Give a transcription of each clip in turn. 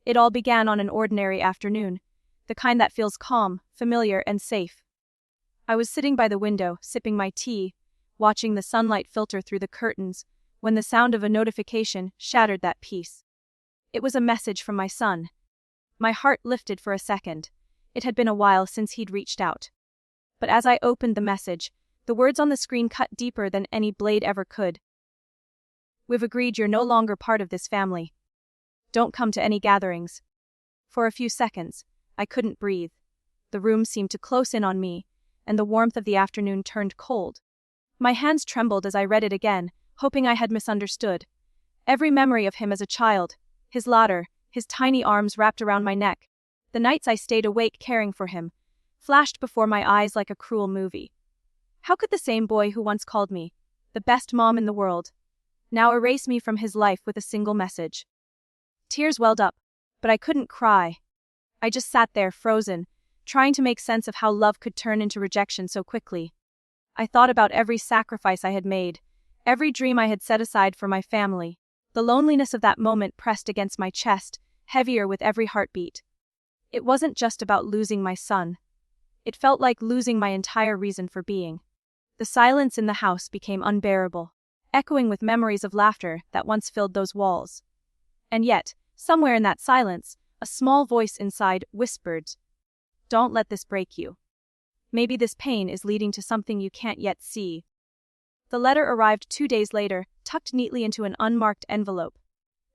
It all began on an ordinary afternoon, the kind that feels calm, familiar, and safe. I was sitting by the window, sipping my tea, watching the sunlight filter through the curtains, when the sound of a notification shattered that peace. It was a message from my son. My heart lifted for a second. It had been a while since he'd reached out. But as I opened the message, the words on the screen cut deeper than any blade ever could. "We've agreed you're no longer part of this family. Don't come to any gatherings." For a few seconds, I couldn't breathe. The room seemed to close in on me, and the warmth of the afternoon turned cold. My hands trembled as I read it again, hoping I had misunderstood. Every memory of him as a child, his laughter, his tiny arms wrapped around my neck, the nights I stayed awake caring for him, flashed before my eyes like a cruel movie. How could the same boy who once called me the best mom in the world now erase me from his life with a single message? Tears welled up, but I couldn't cry. I just sat there, frozen, trying to make sense of how love could turn into rejection so quickly. I thought about every sacrifice I had made, every dream I had set aside for my family. The loneliness of that moment pressed against my chest, heavier with every heartbeat. It wasn't just about losing my son. It felt like losing my entire reason for being. The silence in the house became unbearable, echoing with memories of laughter that once filled those walls. And yet, somewhere in that silence, a small voice inside whispered, "Don't let this break you. Maybe this pain is leading to something you can't yet see." The letter arrived 2 days later, tucked neatly into an unmarked envelope.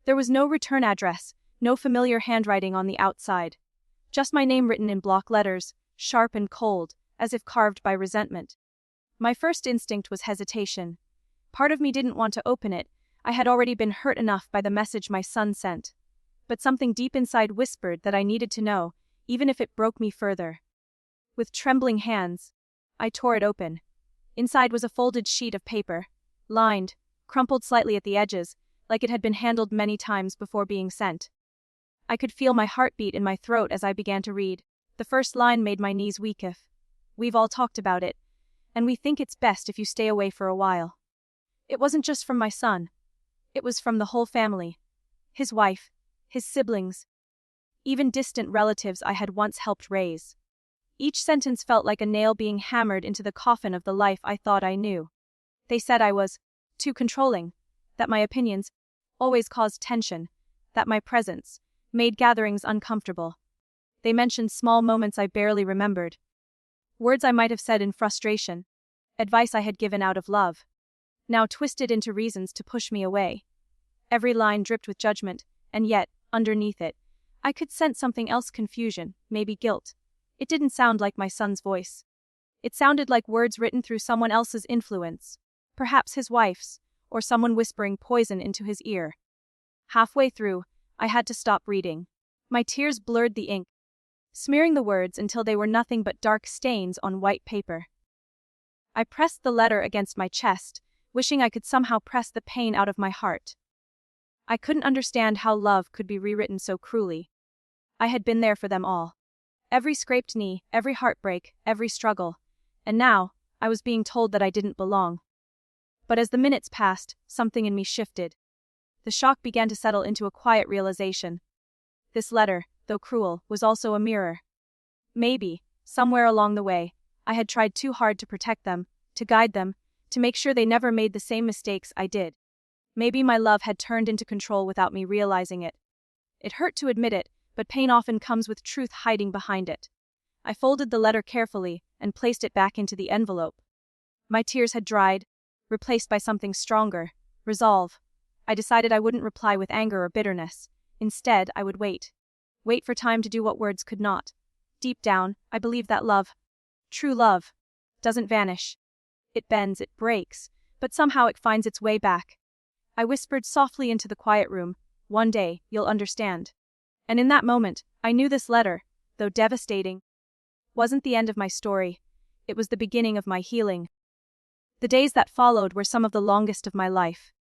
There was no return address, no familiar handwriting on the outside. Just my name written in block letters, sharp and cold, as if carved by resentment. My first instinct was hesitation. Part of me didn't want to open it. I had already been hurt enough by the message my son sent. But something deep inside whispered that I needed to know, even if it broke me further. With trembling hands, I tore it open. Inside was a folded sheet of paper, lined, crumpled slightly at the edges, like it had been handled many times before being sent. I could feel my heartbeat in my throat as I began to read. The first line made my knees weak. "We've all talked about it, and we think it's best if you stay away for a while." It wasn't just from my son. It was from the whole family. His wife, his siblings, even distant relatives I had once helped raise. Each sentence felt like a nail being hammered into the coffin of the life I thought I knew. They said I was too controlling, that my opinions always caused tension, that my presence made gatherings uncomfortable. They mentioned small moments I barely remembered. Words I might have said in frustration, advice I had given out of love, now twisted into reasons to push me away. Every line dripped with judgment, and yet, underneath it, I could sense something else: confusion, maybe guilt. It didn't sound like my son's voice. It sounded like words written through someone else's influence, perhaps his wife's, or someone whispering poison into his ear. Halfway through, I had to stop reading. My tears blurred the ink, smearing the words until they were nothing but dark stains on white paper. I pressed the letter against my chest, wishing I could somehow press the pain out of my heart. I couldn't understand how love could be rewritten so cruelly. I had been there for them all. Every scraped knee, every heartbreak, every struggle. And now, I was being told that I didn't belong. But as the minutes passed, something in me shifted. The shock began to settle into a quiet realization. This letter, though cruel, was also a mirror. Maybe, somewhere along the way, I had tried too hard to protect them, to guide them, to make sure they never made the same mistakes I did. Maybe my love had turned into control without me realizing it. It hurt to admit it, but pain often comes with truth hiding behind it. I folded the letter carefully and placed it back into the envelope. My tears had dried, replaced by something stronger: resolve. I decided I wouldn't reply with anger or bitterness. Instead, I would wait. Wait for time to do what words could not. Deep down, I believe that love, true love, doesn't vanish. It bends, it breaks, but somehow it finds its way back. I whispered softly into the quiet room, "One day, you'll understand." And in that moment, I knew this letter, though devastating, wasn't the end of my story. It was the beginning of my healing. The days that followed were some of the longest of my life.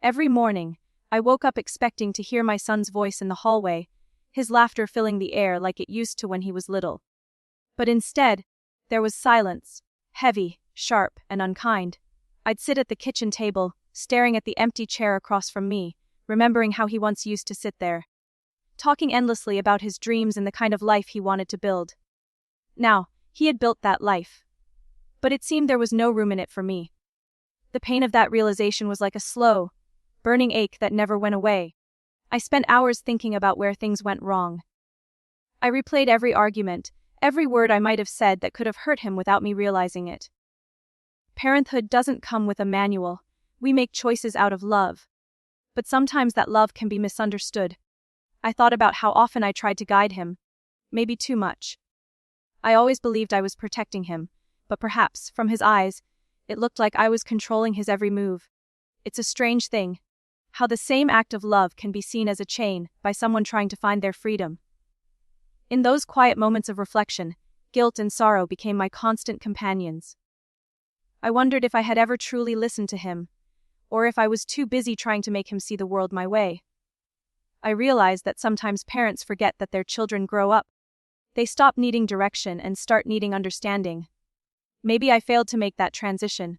Every morning, I woke up expecting to hear my son's voice in the hallway, his laughter filling the air like it used to when he was little. But instead, there was silence, heavy, sharp, and unkind. I'd sit at the kitchen table, staring at the empty chair across from me, remembering how he once used to sit there. talking endlessly about his dreams and the kind of life he wanted to build. Now, he had built that life. But it seemed there was no room in it for me. The pain of that realization was like a slow, burning ache that never went away. I spent hours thinking about where things went wrong. I replayed every argument, every word I might have said that could have hurt him without me realizing it. Parenthood doesn't come with a manual. We make choices out of love. But sometimes that love can be misunderstood. I thought about how often I tried to guide him. Maybe too much. I always believed I was protecting him, but perhaps, from his eyes, it looked like I was controlling his every move. It's a strange thing, how the same act of love can be seen as a chain by someone trying to find their freedom. In those quiet moments of reflection, guilt and sorrow became my constant companions. I wondered if I had ever truly listened to him, or if I was too busy trying to make him see the world my way. I realized that sometimes parents forget that their children grow up. They stop needing direction and start needing understanding. Maybe I failed to make that transition.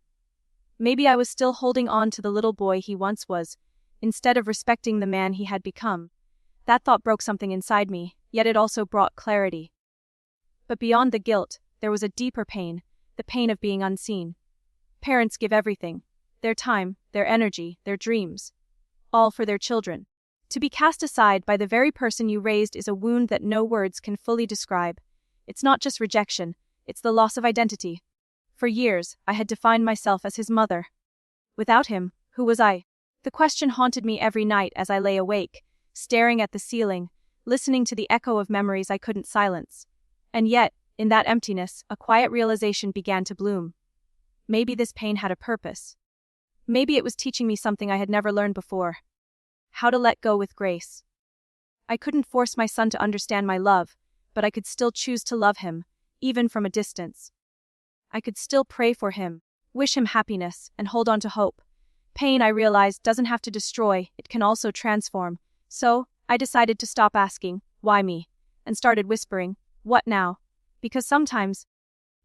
Maybe I was still holding on to the little boy he once was, instead of respecting the man he had become. That thought broke something inside me, yet it also brought clarity. But beyond the guilt, there was a deeper pain, the pain of being unseen. Parents give everything, their time, their energy, their dreams, all for their children. To be cast aside by the very person you raised is a wound that no words can fully describe. It's not just rejection, it's the loss of identity. For years, I had defined myself as his mother. Without him, who was I? The question haunted me every night as I lay awake, staring at the ceiling, listening to the echo of memories I couldn't silence. And yet, in that emptiness, a quiet realization began to bloom. Maybe this pain had a purpose. Maybe it was teaching me something I had never learned before. How to let go with grace. I couldn't force my son to understand my love, but I could still choose to love him, even from a distance. I could still pray for him, wish him happiness, and hold on to hope. Pain, I realized, doesn't have to destroy, it can also transform. So, I decided to stop asking, why me? And started whispering, what now? Because sometimes,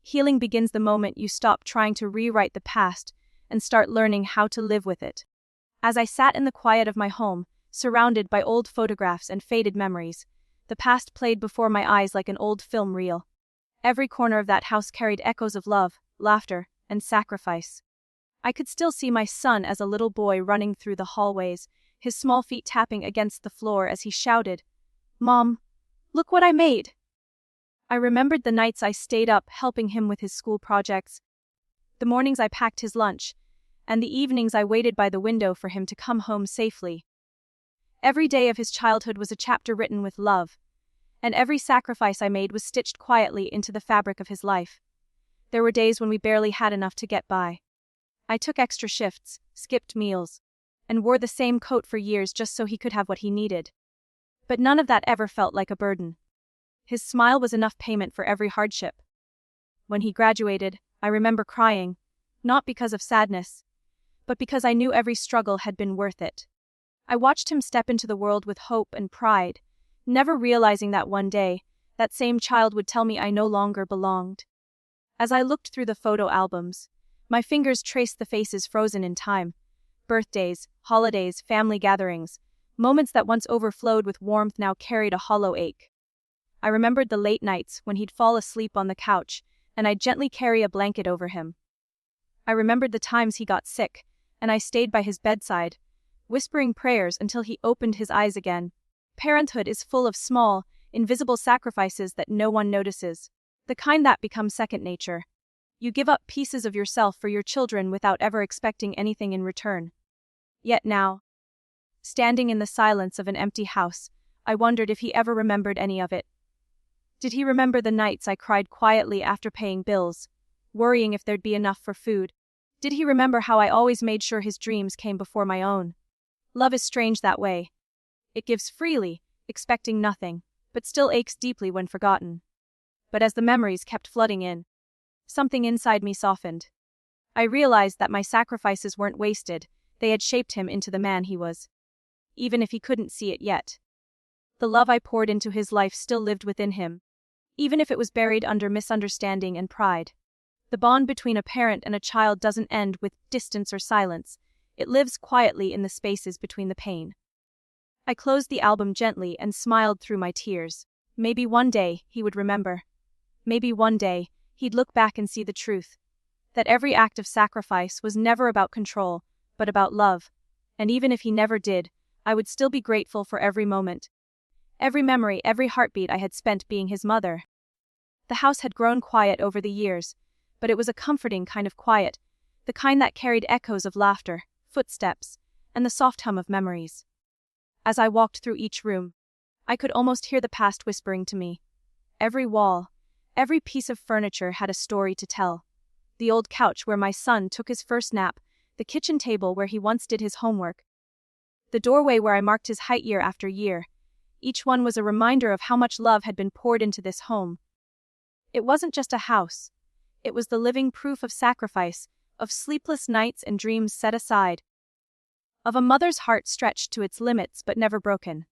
healing begins the moment you stop trying to rewrite the past and start learning how to live with it. As I sat in the quiet of my home, surrounded by old photographs and faded memories, the past played before my eyes like an old film reel. Every corner of that house carried echoes of love, laughter, and sacrifice. I could still see my son as a little boy running through the hallways, his small feet tapping against the floor as he shouted, "Mom, look what I made!" I remembered the nights I stayed up helping him with his school projects, the mornings I packed his lunch, and the evenings I waited by the window for him to come home safely. Every day of his childhood was a chapter written with love, and every sacrifice I made was stitched quietly into the fabric of his life. There were days when we barely had enough to get by. I took extra shifts, skipped meals, and wore the same coat for years just so he could have what he needed. But none of that ever felt like a burden. His smile was enough payment for every hardship. When he graduated, I remember crying, not because of sadness, but because I knew every struggle had been worth it. I watched him step into the world with hope and pride, never realizing that one day, that same child would tell me I no longer belonged. As I looked through the photo albums, my fingers traced the faces frozen in time. Birthdays, holidays, family gatherings, moments that once overflowed with warmth now carried a hollow ache. I remembered the late nights when he'd fall asleep on the couch, and I'd gently carry a blanket over him. I remembered the times he got sick, and I stayed by his bedside, whispering prayers until he opened his eyes again. Parenthood is full of small, invisible sacrifices that no one notices, the kind that become second nature. You give up pieces of yourself for your children without ever expecting anything in return. Yet now, standing in the silence of an empty house, I wondered if he ever remembered any of it. Did he remember the nights I cried quietly after paying bills, worrying if there'd be enough for food? Did he remember how I always made sure his dreams came before my own? Love is strange that way. It gives freely, expecting nothing, but still aches deeply when forgotten. But as the memories kept flooding in, something inside me softened. I realized that my sacrifices weren't wasted, they had shaped him into the man he was. Even if he couldn't see it yet. The love I poured into his life still lived within him, even if it was buried under misunderstanding and pride. The bond between a parent and a child doesn't end with distance or silence, it lives quietly in the spaces between the pain. I closed the album gently and smiled through my tears. Maybe one day he would remember. Maybe one day he'd look back and see the truth. That every act of sacrifice was never about control, but about love. And even if he never did, I would still be grateful for every moment. Every memory, every heartbeat I had spent being his mother. The house had grown quiet over the years, but it was a comforting kind of quiet, the kind that carried echoes of laughter, footsteps, and the soft hum of memories. As I walked through each room, I could almost hear the past whispering to me. Every wall, every piece of furniture had a story to tell. The old couch where my son took his first nap, the kitchen table where he once did his homework, the doorway where I marked his height year after year. Each one was a reminder of how much love had been poured into this home. It wasn't just a house. It was the living proof of sacrifice, of sleepless nights and dreams set aside, of a mother's heart stretched to its limits but never broken.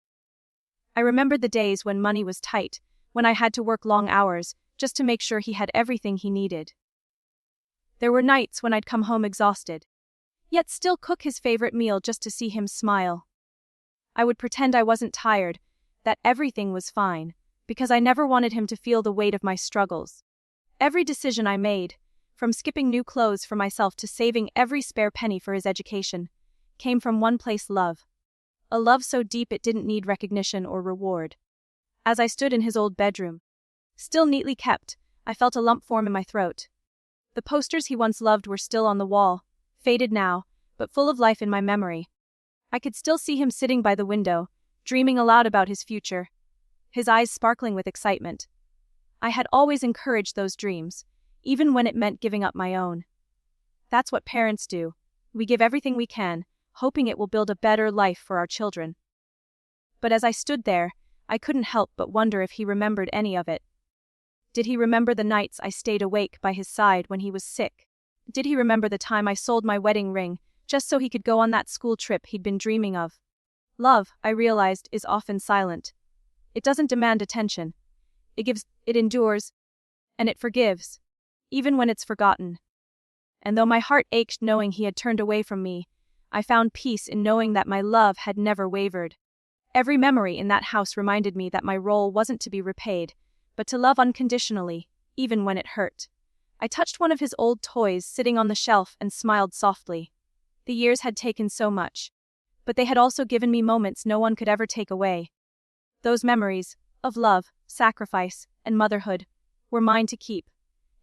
I remembered the days when money was tight, when I had to work long hours, just to make sure he had everything he needed. There were nights when I'd come home exhausted, yet still cook his favorite meal just to see him smile. I would pretend I wasn't tired, that everything was fine, because I never wanted him to feel the weight of my struggles. Every decision I made, from skipping new clothes for myself to saving every spare penny for his education, came from one place: love. A love so deep it didn't need recognition or reward. As I stood in his old bedroom, still neatly kept, I felt a lump form in my throat. The posters he once loved were still on the wall, faded now, but full of life in my memory. I could still see him sitting by the window, dreaming aloud about his future, his eyes sparkling with excitement. I had always encouraged those dreams, even when it meant giving up my own. That's what parents do. We give everything we can, hoping it will build a better life for our children. But as I stood there, I couldn't help but wonder if he remembered any of it. Did he remember the nights I stayed awake by his side when he was sick? Did he remember the time I sold my wedding ring just so he could go on that school trip he'd been dreaming of? Love, I realized, is often silent. It doesn't demand attention. It endures, and it forgives, even when it's forgotten. And though my heart ached knowing he had turned away from me, I found peace in knowing that my love had never wavered. Every memory in that house reminded me that my role wasn't to be repaid, but to love unconditionally, even when it hurt. I touched one of his old toys sitting on the shelf and smiled softly. The years had taken so much, but they had also given me moments no one could ever take away. Those memories, of love, sacrifice, and motherhood, were mine to keep.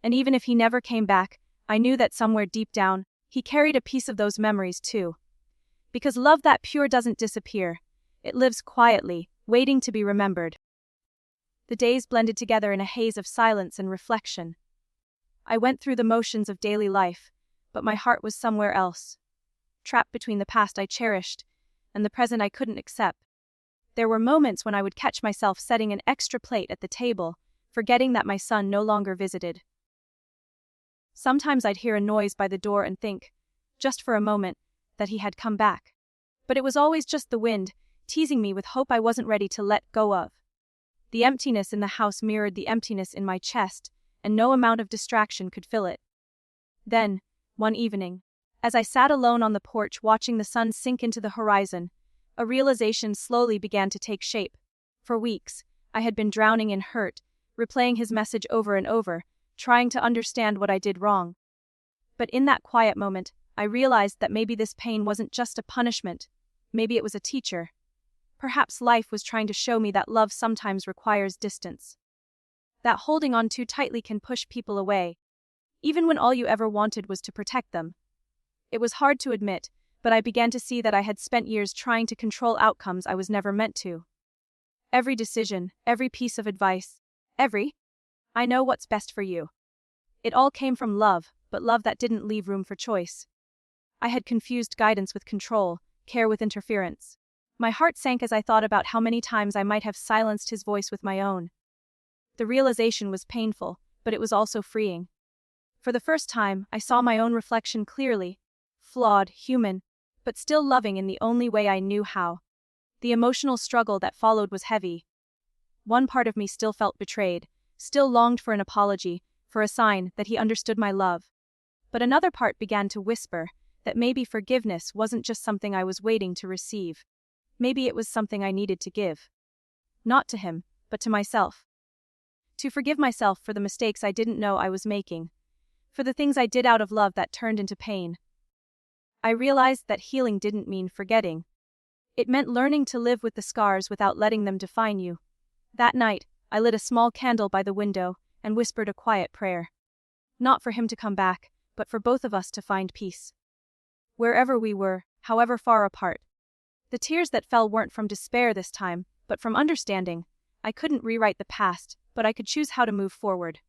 And even if he never came back, I knew that somewhere deep down, he carried a piece of those memories too. Because love that pure doesn't disappear. It lives quietly, waiting to be remembered. The days blended together in a haze of silence and reflection. I went through the motions of daily life, but my heart was somewhere else. Trapped between the past I cherished and the present I couldn't accept. There were moments when I would catch myself setting an extra plate at the table, forgetting that my son no longer visited. Sometimes I'd hear a noise by the door and think, just for a moment, that he had come back. But it was always just the wind, teasing me with hope I wasn't ready to let go of. The emptiness in the house mirrored the emptiness in my chest, and no amount of distraction could fill it. Then, one evening, as I sat alone on the porch watching the sun sink into the horizon, a realization slowly began to take shape. For weeks, I had been drowning in hurt, replaying his message over and over, trying to understand what I did wrong. But in that quiet moment, I realized that maybe this pain wasn't just a punishment. Maybe it was a teacher. Perhaps life was trying to show me that love sometimes requires distance. That holding on too tightly can push people away, even when all you ever wanted was to protect them. It was hard to admit, but I began to see that I had spent years trying to control outcomes I was never meant to. Every decision, every piece of advice, I know what's best for you. It all came from love, but love that didn't leave room for choice. I had confused guidance with control, care with interference. My heart sank as I thought about how many times I might have silenced his voice with my own. The realization was painful, but it was also freeing. For the first time, I saw my own reflection clearly. Flawed, human, but still loving in the only way I knew how. The emotional struggle that followed was heavy. One part of me still felt betrayed, still longed for an apology, for a sign that he understood my love. But another part began to whisper that maybe forgiveness wasn't just something I was waiting to receive. Maybe it was something I needed to give. Not to him, but to myself. To forgive myself for the mistakes I didn't know I was making. For the things I did out of love that turned into pain. I realized that healing didn't mean forgetting. It meant learning to live with the scars without letting them define you. That night, I lit a small candle by the window and whispered a quiet prayer. Not for him to come back, but for both of us to find peace. Wherever we were, however far apart. The tears that fell weren't from despair this time, but from understanding. I couldn't rewrite the past, but I could choose how to move forward.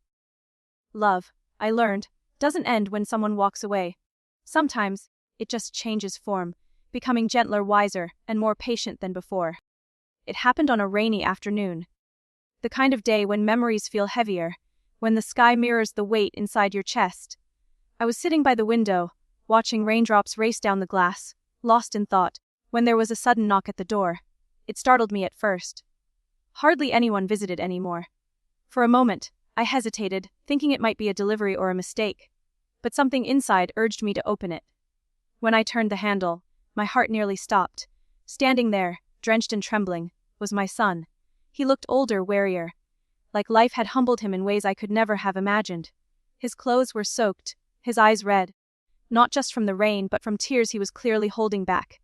Love, I learned, doesn't end when someone walks away. Sometimes, it just changes form, becoming gentler, wiser, and more patient than before. It happened on a rainy afternoon. The kind of day when memories feel heavier, when the sky mirrors the weight inside your chest. I was sitting by the window, watching raindrops race down the glass, lost in thought, when there was a sudden knock at the door. It startled me at first. Hardly anyone visited anymore. For a moment, I hesitated, thinking it might be a delivery or a mistake. But something inside urged me to open it. When I turned the handle, my heart nearly stopped. Standing there, drenched and trembling, was my son. He looked older, warier. Like life had humbled him in ways I could never have imagined. His clothes were soaked, his eyes red. Not just from the rain, but from tears he was clearly holding back.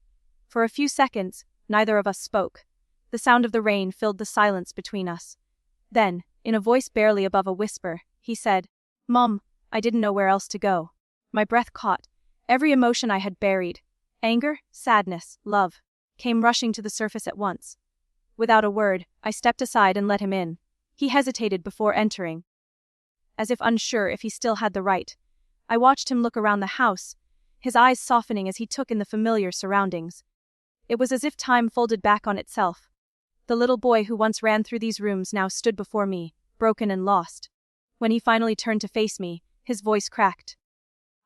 For a few seconds, neither of us spoke. The sound of the rain filled the silence between us. Then, in a voice barely above a whisper, he said, "Mom, I didn't know where else to go." My breath caught. Every emotion I had buried, anger, sadness, love, came rushing to the surface at once. Without a word, I stepped aside and let him in. He hesitated before entering, as if unsure if he still had the right. I watched him look around the house, his eyes softening as he took in the familiar surroundings. It was as if time folded back on itself. The little boy who once ran through these rooms now stood before me, broken and lost. When he finally turned to face me, his voice cracked.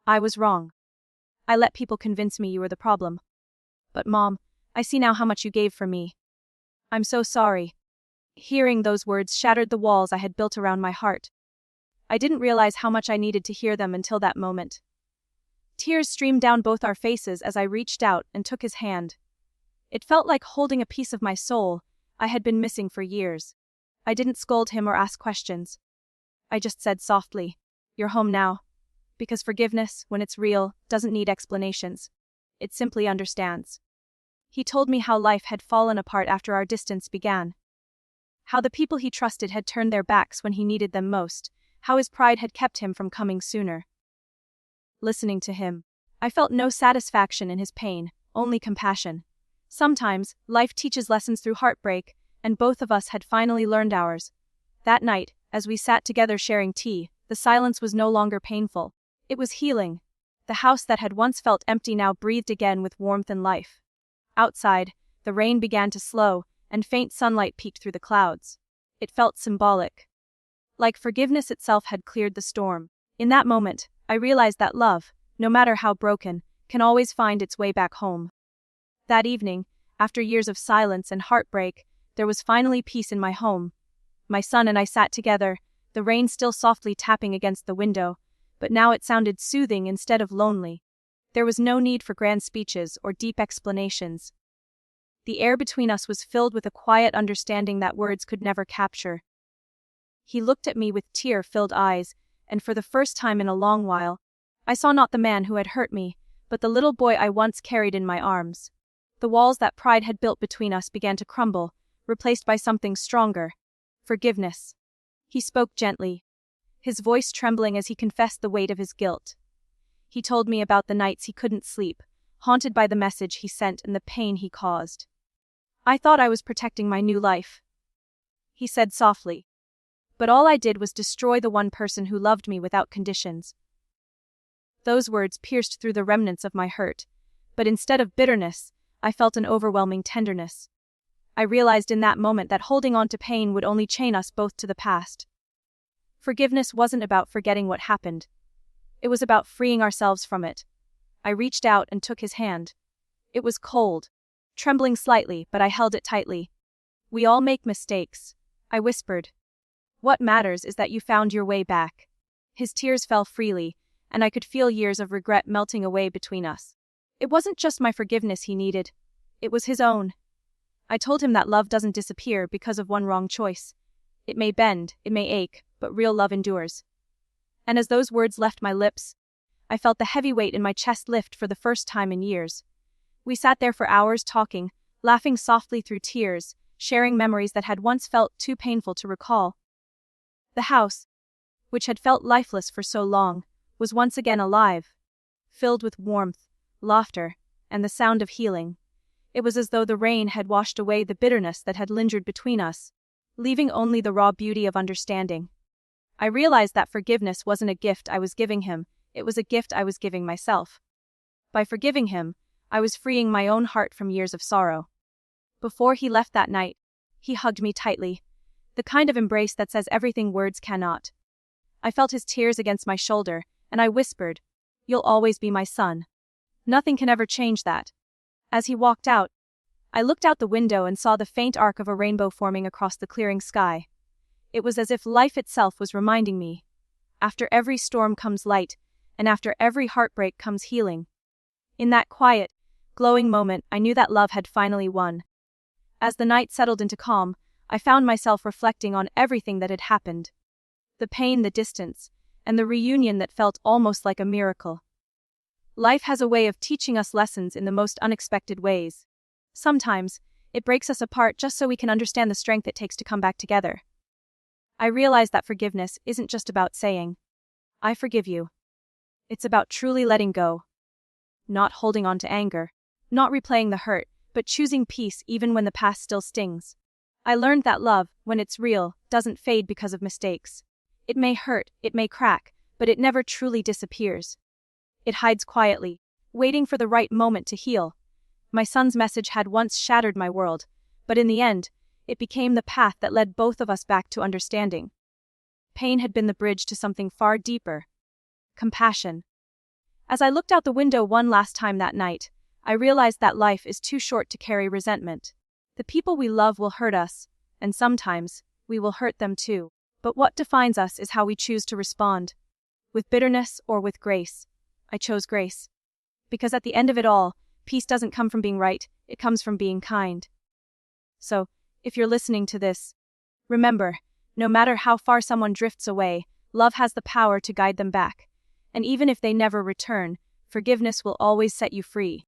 "I was wrong. I let people convince me you were the problem. But Mom, I see now how much you gave for me. I'm so sorry." Hearing those words shattered the walls I had built around my heart. I didn't realize how much I needed to hear them until that moment. Tears streamed down both our faces as I reached out and took his hand. It felt like holding a piece of my soul I had been missing for years. I didn't scold him or ask questions. I just said softly, "You're home now." Because forgiveness, when it's real, doesn't need explanations. It simply understands. He told me how life had fallen apart after our distance began. How the people he trusted had turned their backs when he needed them most. How his pride had kept him from coming sooner. Listening to him, I felt no satisfaction in his pain, only compassion. Sometimes, life teaches lessons through heartbreak, and both of us had finally learned ours. That night, as we sat together sharing tea, the silence was no longer painful. It was healing. The house that had once felt empty now breathed again with warmth and life. Outside, the rain began to slow, and faint sunlight peeked through the clouds. It felt symbolic. Like forgiveness itself had cleared the storm. In that moment, I realized that love, no matter how broken, can always find its way back home. That evening, after years of silence and heartbreak, there was finally peace in my home. My son and I sat together, the rain still softly tapping against the window, but now it sounded soothing instead of lonely. There was no need for grand speeches or deep explanations. The air between us was filled with a quiet understanding that words could never capture. He looked at me with tear-filled eyes, and for the first time in a long while, I saw not the man who had hurt me, but the little boy I once carried in my arms. The walls that pride had built between us began to crumble, replaced by something stronger. Forgiveness. He spoke gently, his voice trembling as he confessed the weight of his guilt. He told me about the nights he couldn't sleep, haunted by the message he sent and the pain he caused. I thought I was protecting my new life, he said softly. But all I did was destroy the one person who loved me without conditions. Those words pierced through the remnants of my hurt, but instead of bitterness, I felt an overwhelming tenderness. I realized in that moment that holding on to pain would only chain us both to the past. Forgiveness wasn't about forgetting what happened. It was about freeing ourselves from it. I reached out and took his hand. It was cold, trembling slightly, but I held it tightly. "We all make mistakes," I whispered. "What matters is that you found your way back." His tears fell freely, and I could feel years of regret melting away between us. It wasn't just my forgiveness he needed. It was his own. I told him that love doesn't disappear because of one wrong choice. It may bend, it may ache, but real love endures. And as those words left my lips, I felt the heavy weight in my chest lift for the first time in years. We sat there for hours talking, laughing softly through tears, sharing memories that had once felt too painful to recall. The house, which had felt lifeless for so long, was once again alive, filled with warmth, laughter, and the sound of healing. It was as though the rain had washed away the bitterness that had lingered between us, leaving only the raw beauty of understanding. I realized that forgiveness wasn't a gift I was giving him, it was a gift I was giving myself. By forgiving him, I was freeing my own heart from years of sorrow. Before he left that night, he hugged me tightly, the kind of embrace that says everything words cannot. I felt his tears against my shoulder, and I whispered, "You'll always be my son. Nothing can ever change that." As he walked out, I looked out the window and saw the faint arc of a rainbow forming across the clearing sky. It was as if life itself was reminding me, after every storm comes light, and after every heartbreak comes healing. In that quiet, glowing moment, I knew that love had finally won. As the night settled into calm, I found myself reflecting on everything that had happened. The pain, the distance, and the reunion that felt almost like a miracle. Life has a way of teaching us lessons in the most unexpected ways. Sometimes, it breaks us apart just so we can understand the strength it takes to come back together. I realized that forgiveness isn't just about saying, "I forgive you." It's about truly letting go. Not holding on to anger, not replaying the hurt, but choosing peace even when the past still stings. I learned that love, when it's real, doesn't fade because of mistakes. It may hurt, it may crack, but it never truly disappears. It hides quietly, waiting for the right moment to heal. My son's message had once shattered my world, but in the end, it became the path that led both of us back to understanding. Pain had been the bridge to something far deeper. Compassion. As I looked out the window one last time that night, I realized that life is too short to carry resentment. The people we love will hurt us, and sometimes, we will hurt them too. But what defines us is how we choose to respond. With bitterness or with grace. I chose grace. Because at the end of it all, peace doesn't come from being right, it comes from being kind. So, if you're listening to this, remember, no matter how far someone drifts away, love has the power to guide them back. And even if they never return, forgiveness will always set you free.